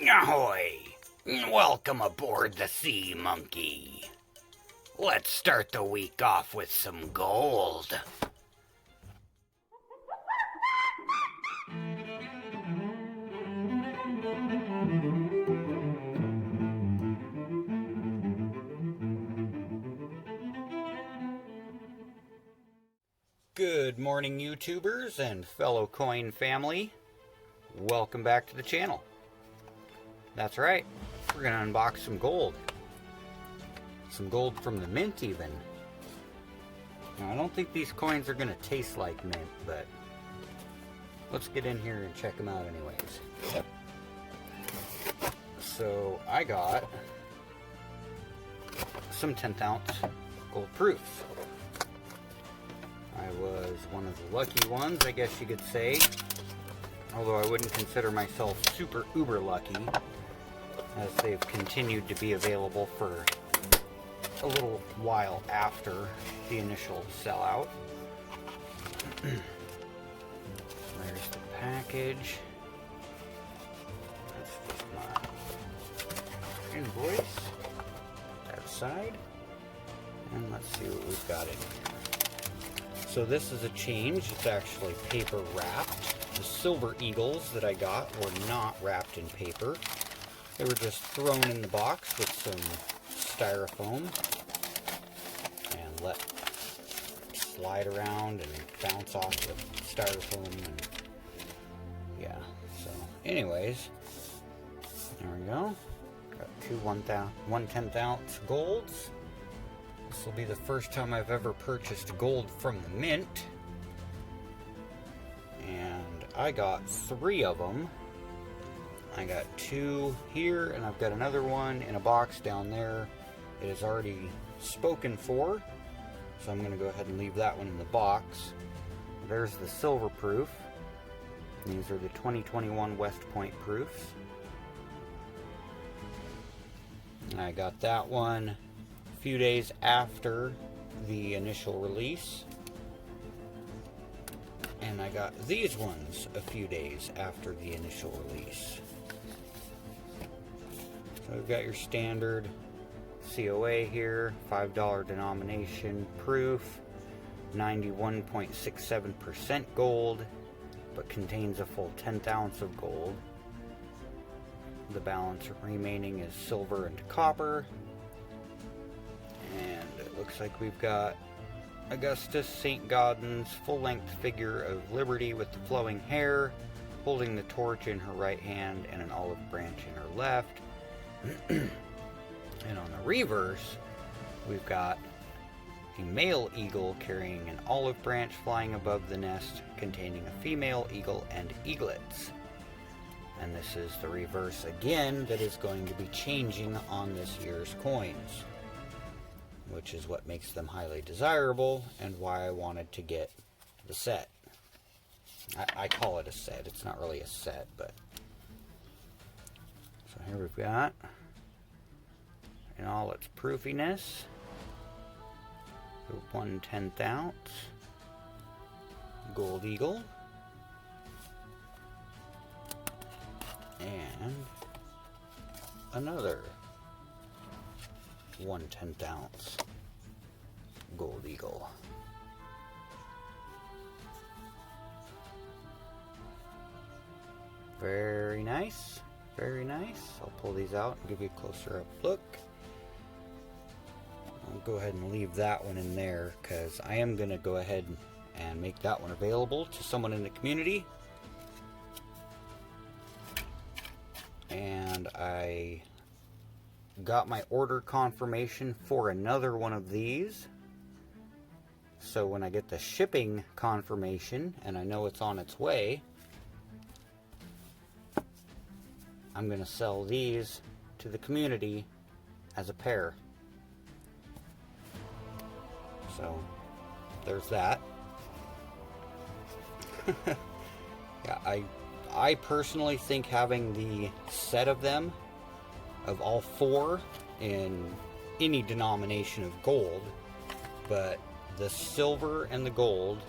Ahoy! Welcome aboard the Sea Monkey. Let's start the week off with some gold. Good morning, YouTubers and fellow coin family. Welcome back to the channel. That's right, we're going to unbox some gold. Some gold from the mint even. Now, I don't think these coins are going to taste like mint, but let's get in here and check them out anyways. So I got some 10th ounce gold proofs. I was one of the lucky ones, I guess you could say. Although I wouldn't consider myself super uber lucky, as they've continued to be available for a little while after the initial sellout. There's the package. That's just my invoice. That side. And let's see what we've got in here. So this is a change. It's actually paper wrapped. The silver eagles that I got were not wrapped in paper. They were just thrown in the box with some styrofoam and let slide around and bounce off the styrofoam. And yeah, so anyways, there we go. Got two 1/10 ounce golds. This will be the first time I've ever purchased gold from the mint. And I got 3 of them. I got 2 here, and I've got another one in a box down there. It is already spoken for, so I'm going to go ahead and leave that one in the box. There's the silver proof. These are the 2021 West Point proofs. I got that one a few days after the initial release. And I got these ones a few days after the initial release. So we've got your standard COA here, $5 denomination proof, 91.67% gold, but contains a full 10th ounce of gold. The balance remaining is silver and copper. And it looks like we've got Augustus St. Gaudens full-length figure of Liberty with the flowing hair, holding the torch in her right hand and an olive branch in her left. And on the reverse, we've got a male eagle carrying an olive branch flying above the nest, containing a female eagle and eaglets. And this is the reverse again that is going to be changing on this year's coins, which is what makes them highly desirable and why I wanted to get the set. I call it a set. It's not really a set, but... So here we've got, in all its proofiness, the 1/10 ounce gold eagle. And another 1/10 ounce gold eagle. Very nice, very nice. I'll pull these out and give you a closer up look. I'll go ahead and leave that one in there because I am going to go ahead and make that one available to someone in the community. And I got my order confirmation for another one of these. So when I get the shipping confirmation and I know it's on its way, I'm going to sell these to the community as a pair. So there's that. Yeah, I personally think having the set of them, of all 4 in any denomination of gold, but the silver and the gold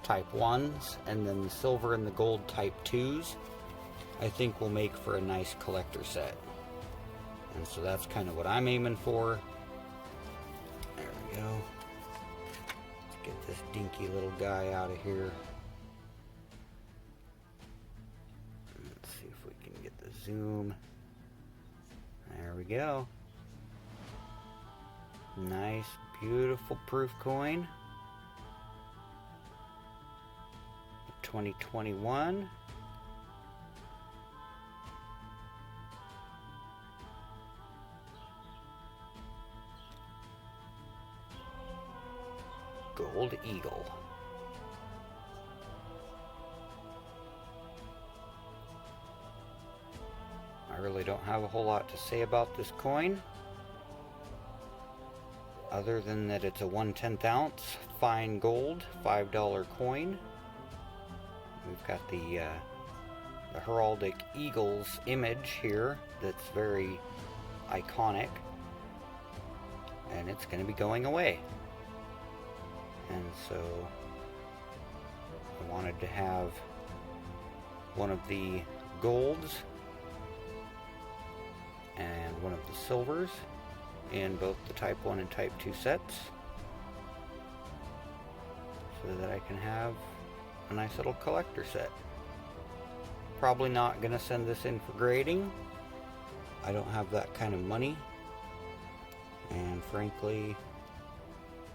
type 1s and then the silver and the gold type 2s, I think will make for a nice collector set. And so that's kind of what I'm aiming for. There we go. Let's get this dinky little guy out of here. Let's see if we can get the zoom. There we go. Nice, beautiful proof coin. 2021. Gold Eagle. I really don't have a whole lot to say about this coin, other than that it's a 1/10 ounce fine gold $5 coin. We've got the heraldic eagle's image here that's very iconic, and it's going to be going away. And so I wanted to have one of the golds and one of the silvers in both the Type 1 and Type 2 sets, so that I can have a nice little collector set. Probably not going to send this in for grading. I don't have that kind of money, and frankly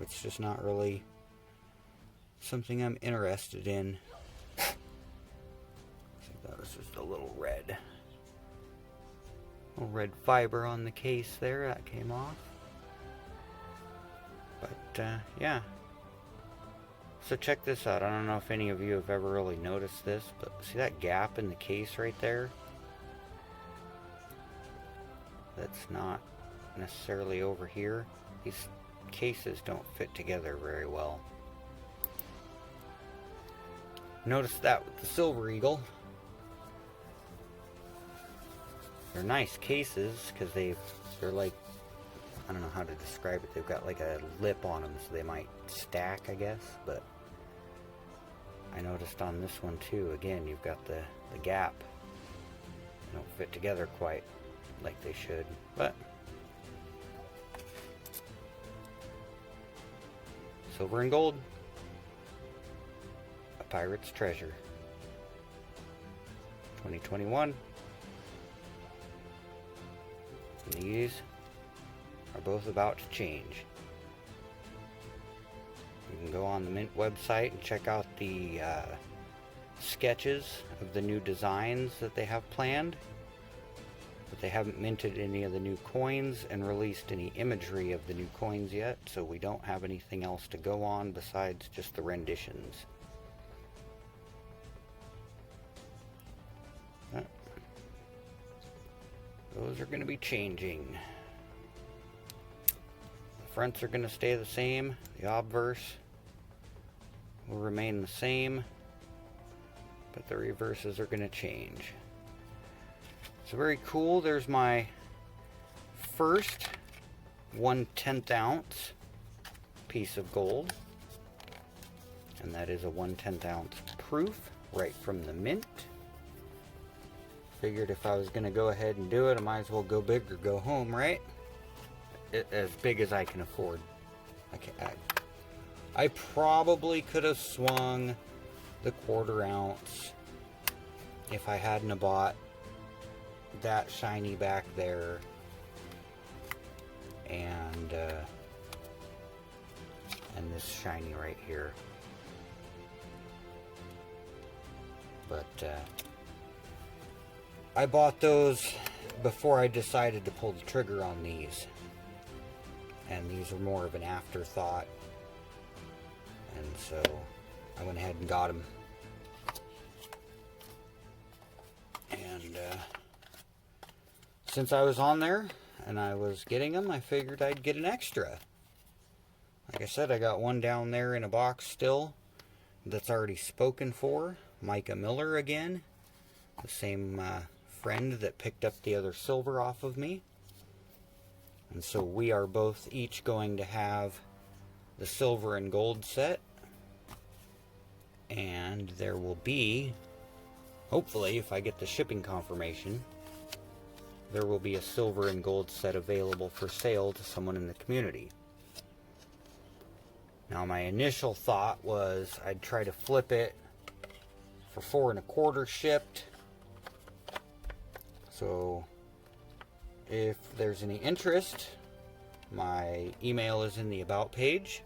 it's just not really something I'm interested in. I think that was just a little red fiber on the case there that came off. But yeah, so check this out. I don't know if any of you have ever really noticed this, but see that gap in the case right there? That's not necessarily over here. These cases don't fit together very well. Notice that with the Silver Eagle. They're nice cases because they're like, I don't know how to describe it. They've got like a lip on them, so they might stack, I guess. But I noticed on this one too, again, you've got the gap. They don't fit together quite like they should, but silver and gold. A pirate's treasure. 2021. And these are both about to change. You can go on the Mint website and check out the sketches of the new designs that they have planned. But they haven't minted any of the new coins and released any imagery of the new coins yet, so we don't have anything else to go on besides just the renditions. Those are going to be changing. The fronts are going to stay the same. The obverse will remain the same, but the reverses are going to change. So very cool. There's my first 1/10 ounce piece of gold, and that is a 1/10 ounce proof right from the Mint. Figured if I was going to go ahead and do it, I might as well go big or go home, right? As big as I can afford. I probably could have swung the 1/4 ounce if I hadn't have bought that shiny back there and this shiny right here. But I bought those before I decided to pull the trigger on these, and these are more of an afterthought, and so I went ahead and got them. And since I was on there and I was getting them, I figured I'd get an extra. Like I said, I got one down there in a box still that's already spoken for. Micah Miller again, the same friend that picked up the other silver off of me. And so we are both each going to have the silver and gold set, and there will be hopefully, if I get the shipping confirmation, there will be a silver and gold set available for sale to someone in the community. Now, my initial thought was I'd try to flip it for 4 1/4 shipped. So if there's any interest, my email is in the about page,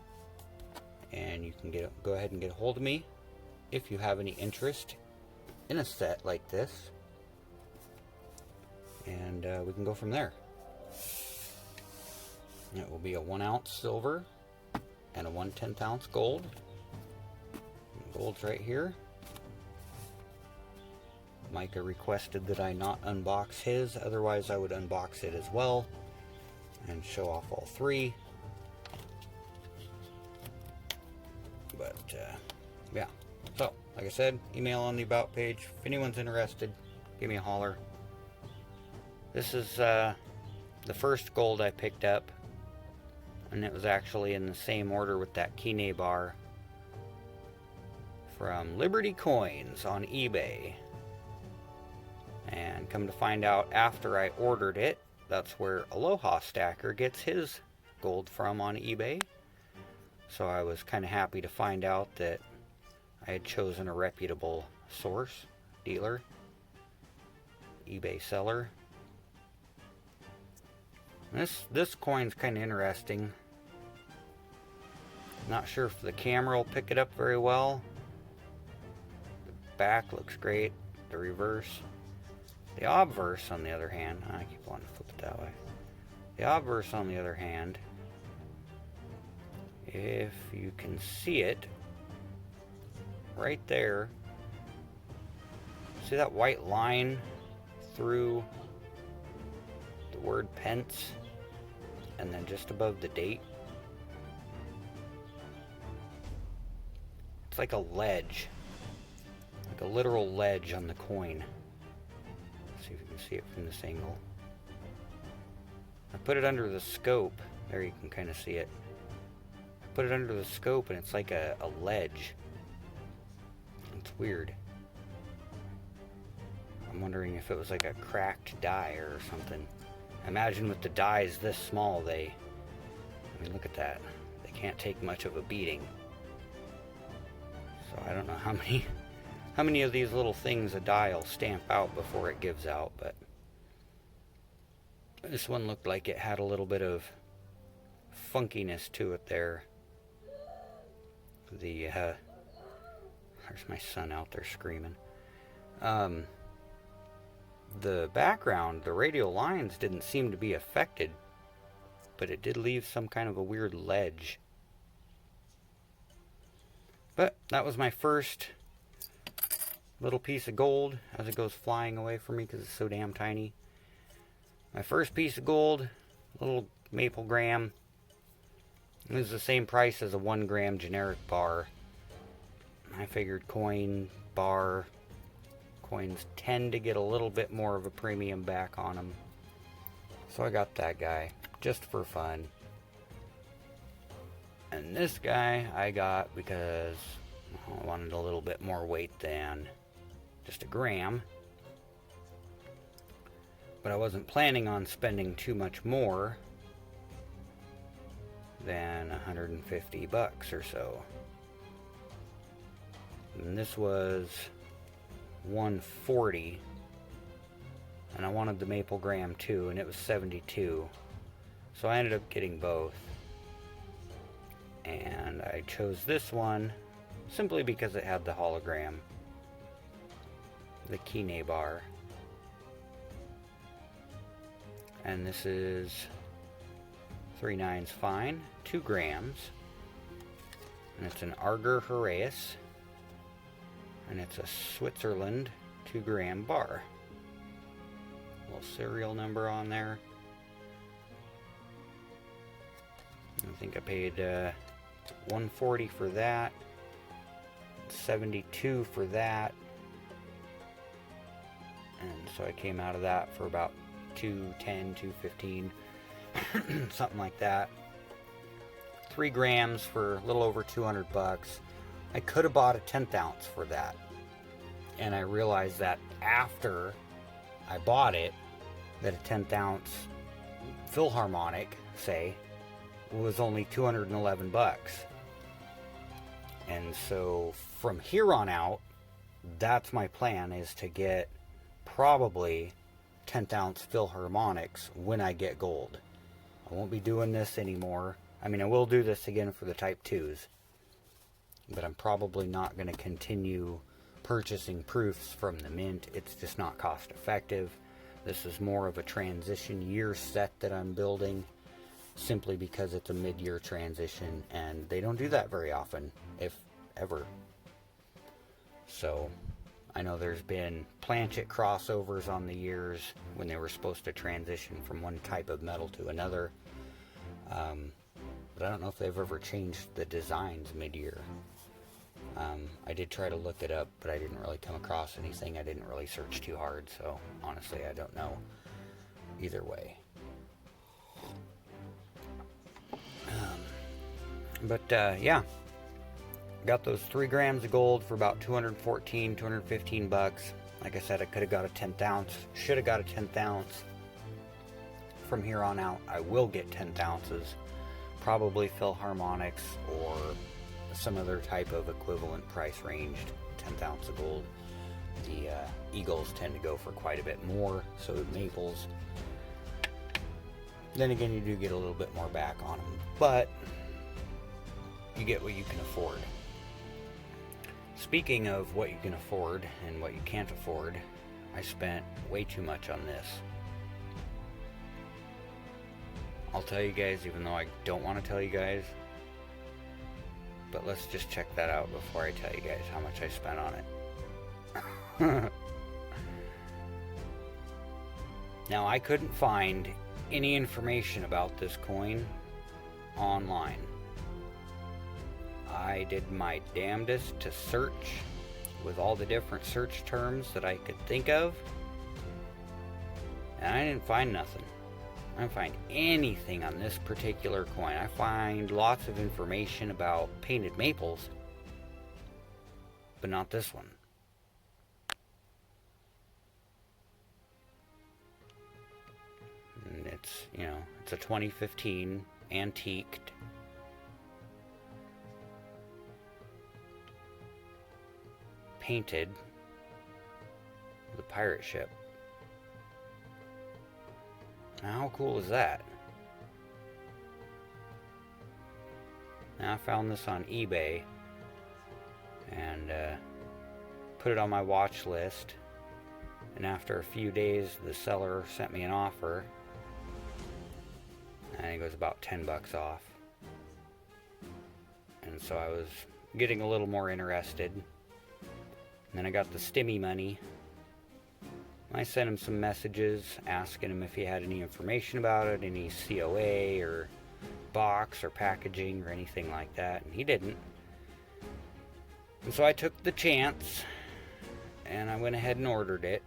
and you can go ahead and get a hold of me if you have any interest in a set like this, and we can go from there. It will be a 1 ounce silver and a 1/10 ounce gold. And gold's right here. Micah requested that I not unbox his, otherwise I would unbox it as well and show off all 3. But yeah, so like I said, email on the about page. If anyone's interested, give me a holler. This is the first gold I picked up, and it was actually in the same order with that Kinebar from Liberty Coins on eBay. And come to find out, after I ordered it, that's where Aloha Stacker gets his gold from on eBay. So I was kind of happy to find out that I had chosen a reputable source, dealer, eBay seller. This coin's kind of interesting. Not sure if the camera will pick it up very well. The back looks great. The reverse. The obverse, on the other hand, I keep wanting to flip it that way. The obverse, on the other hand, if you can see it, right there, see that white line through the word pence, and then just above the date? It's like a ledge, like a literal ledge on the coin. See if you can see it from this angle. I put it under the scope. There you can kind of see it. I put it under the scope and it's like a ledge. It's weird. I'm wondering if it was like a cracked die or something. I imagine with the dies this small, I mean, look at that. They can't take much of a beating. So I don't know how many of these little things a die will stamp out before it gives out, but this one looked like it had a little bit of funkiness to it there. There's my son out there screaming. The background, the radial lines didn't seem to be affected, but it did leave some kind of a weird ledge. But that was my first little piece of gold as it goes flying away from me because it's so damn tiny. My first piece of gold, little MapleGram. It was the same price as a 1 gram generic bar. I figured coins tend to get a little bit more of a premium back on them. So I got that guy just for fun. And this guy I got because I wanted a little bit more weight than just a gram. But I wasn't planning on spending too much more than $150 or so. And this was $140, and I wanted the MapleGram too, and it was $72. So I ended up getting both. And I chose this one simply because it had the hologram, the Kinebar. And this is 3 9s fine, 2 grams. And it's an Arger Heraeus. And it's a Switzerland 2 gram bar. Little serial number on there. I think I paid $140 for that, $72 for that, and so I came out of that for about $210, $215, something like that. 3 grams for a little over $200. I could have bought a 10th ounce for that. And I realized that after I bought it, that a 10th ounce Philharmonic, say, was only 211 bucks. And so from here on out, that's my plan, is to get probably 10th ounce Philharmonics when I get gold. I won't be doing this anymore. I mean, I will do this again for the Type 2s, but I'm probably not going to continue purchasing proofs from the mint. It's just not cost effective. This is more of a transition year set that I'm building, simply because it's a mid-year transition, and they don't do that very often, if ever. So I know there's been planchet crossovers on the years when they were supposed to transition from one type of metal to another, but I don't know if they've ever changed the designs mid-year. I did try to look it up, but I didn't really come across anything. I didn't really search too hard, so honestly I don't know either way. Yeah, got those 3 grams of gold for about 214, 215 bucks. Like I said, I could have got a 10th ounce, should have got a 10th ounce. From here on out, I will get 10th ounces, probably Philharmonics or some other type of equivalent price ranged 10th ounce of gold. The Eagles tend to go for quite a bit more, so do Maples. Then again, you do get a little bit more back on them, but you get what you can afford. Speaking of what you can afford and what you can't afford, I spent way too much on this. I'll tell you guys, even though I don't want to tell you guys, but let's just check that out before I tell you guys how much I spent on it. Now, I couldn't find any information about this coin online. I did my damnedest to search with all the different search terms that I could think of, and I didn't find nothing. I didn't find anything on this particular coin. I find lots of information about painted maples, but not this one. And it's, you know, it's a 2015 antiqued. Painted with a pirate ship. Now, how cool is that? Now, I found this on eBay and put it on my watch list, and after a few days the seller sent me an offer. I think it was about 10 bucks off, and so I was getting a little more interested. And then I got the stimmy money. I sent him some messages asking him if he had any information about it, any COA or box or packaging or anything like that, and he didn't. And so I took the chance and I went ahead and ordered it.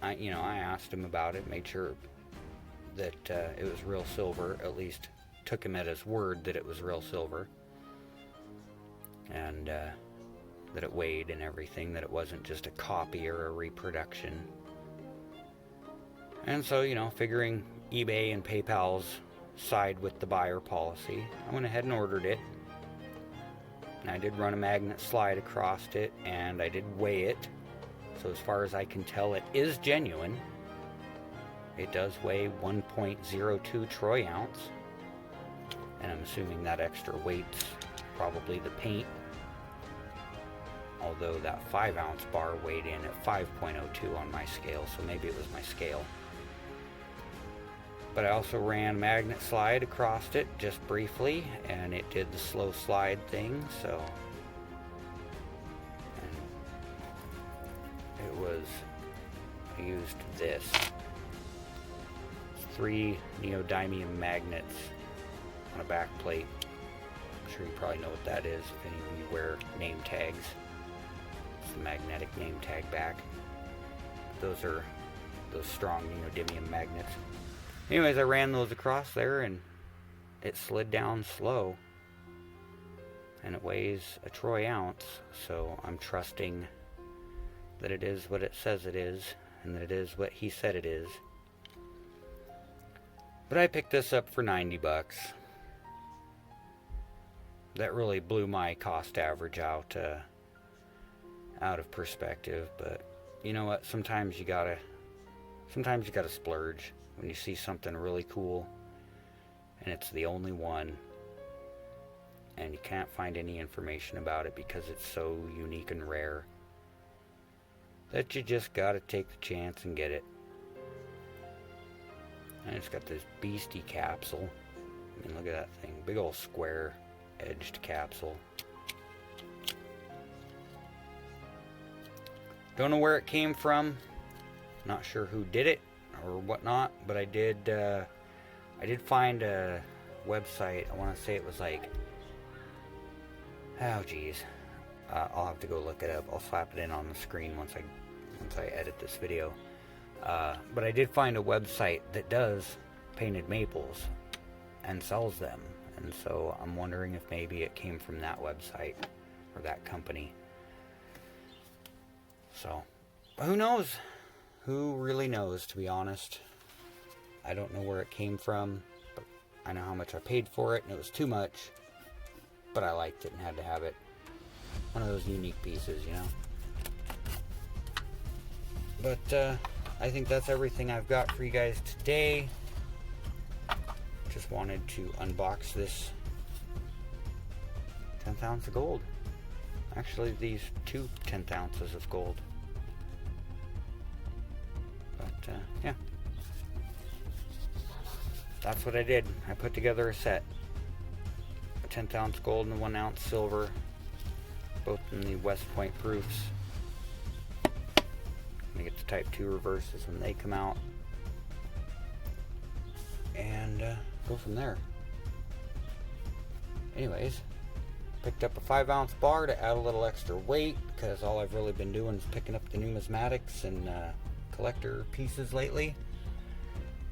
I asked him about it, made sure that it was real silver, at least took him at his word that it was real silver, and that it weighed and everything, that it wasn't just a copy or a reproduction. And so, figuring eBay and PayPal's side with the buyer policy, I went ahead and ordered it. And I did run a magnet slide across it, and I did weigh it. So as far as I can tell, it is genuine. It does weigh 1.02 troy ounce. And I'm assuming that extra weight's probably the paint. Although that 5 ounce bar weighed in at 5.02 on my scale, so maybe it was my scale. But I also ran magnet slide across it just briefly, and it did the slow slide thing, so. And it was, I used this. It's 3 neodymium magnets on a back plate. I'm sure you probably know what that is if any of you wear name tags. The magnetic name tag back. Those are those strong neodymium magnets. Anyways, I ran those across there and it slid down slow, and it weighs a troy ounce, so I'm trusting that it is what it says it is, and that it is what he said it is. But I picked this up for 90 bucks. That really blew my cost average out of perspective, but you know what? Sometimes you gotta splurge when you see something really cool and it's the only one and you can't find any information about it because it's so unique and rare that you just gotta take the chance and get it. And it's got this beastie capsule. I mean, look at that thing. Big old square edged capsule. Don't know where it came from. Not sure who did it or whatnot, but I did find a website. I want to say it was like, oh geez, I'll have to go look it up. I'll slap it in on the screen once I edit this video. But I did find a website that does painted maples and sells them, and so I'm wondering if maybe it came from that website or that company. So, who knows? Who really knows, to be honest? I don't know where it came from, but I know how much I paid for it, and it was too much, but I liked it and had to have it. One of those unique pieces, you know? But, I think that's everything I've got for you guys today. Just wanted to unbox this 10th ounce of gold. Actually, these 2 10th ounces of gold. But, yeah. That's what I did. I put together a set. A 10th ounce gold and a 1 ounce silver. Both in the West Point proofs. I'm gonna get the Type 2 reverses when they come out. And, go from there. Anyways. Picked up a 5 ounce bar to add a little extra weight, because all I've really been doing is picking up the numismatics and collector pieces lately.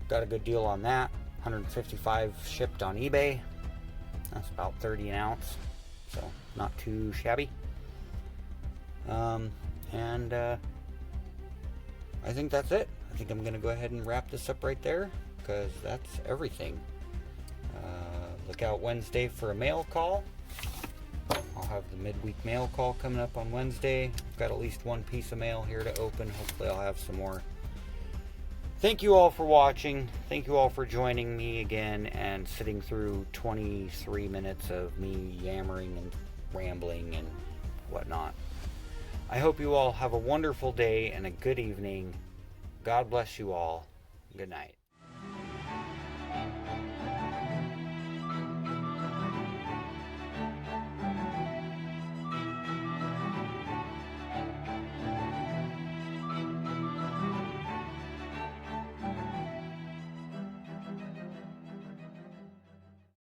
Got a good deal on that. 155 shipped on eBay. That's about 30 an ounce, so not too shabby. And I think that's it. I think I'm gonna go ahead and wrap this up right there, because that's everything. Look out Wednesday for a mail call. I'll have the midweek mail call coming up on Wednesday. I've got at least one piece of mail here to open. Hopefully I'll have some more. Thank you all for watching. Thank you all for joining me again and sitting through 23 minutes of me yammering and rambling and whatnot. I hope you all have a wonderful day and a good evening. God bless you all. Good night.